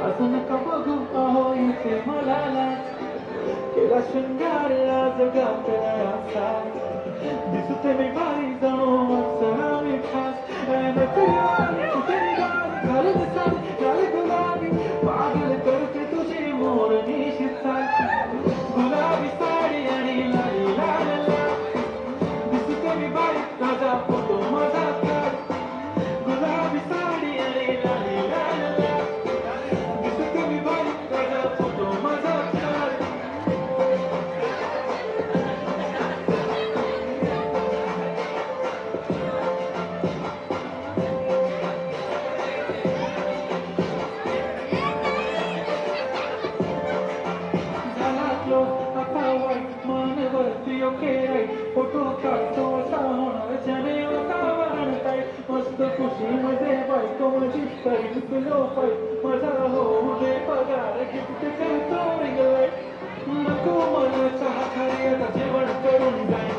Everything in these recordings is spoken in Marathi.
असं नका बघू अहो इथे मला लाज केला शृंगार आज गावचा दिसते मी बाई जणू अप्सरावी खास कुठे निघाली घालून साडी घाल गुलाबी पागल करते तुझी मोरणी शिरसाट गुलाबी साडी आणि लाली लाल लाल दिसते मी बाई राजा फोटो माझा काढ गुलाबी साडी आणि लाली लाल लाल दिसते मी बाई राजा फोटो माझा काढ मानवरती ओके फोटो काढतो असा होणार ज्याने वातावरण काय मस्त खुशीमध्ये बायको माझी काही तुलो पाय माझा होऊ दे पगार गिफ्ट करतो रिंगलाय नको मला चहा खाली आता जेवण करून जाय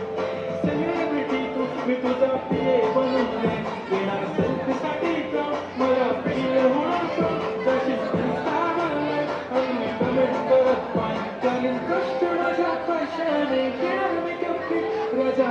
सेलिब्रिटी तू मी तुझा पिये बनून जाय येणार सेल्फीसाठी का मला प्रिय होणार जशी इंस्टाग्रामला आणि कमेंट करत पाय चालेल कष्ट माझ्या पैशाने घेणार मी कपकी राजा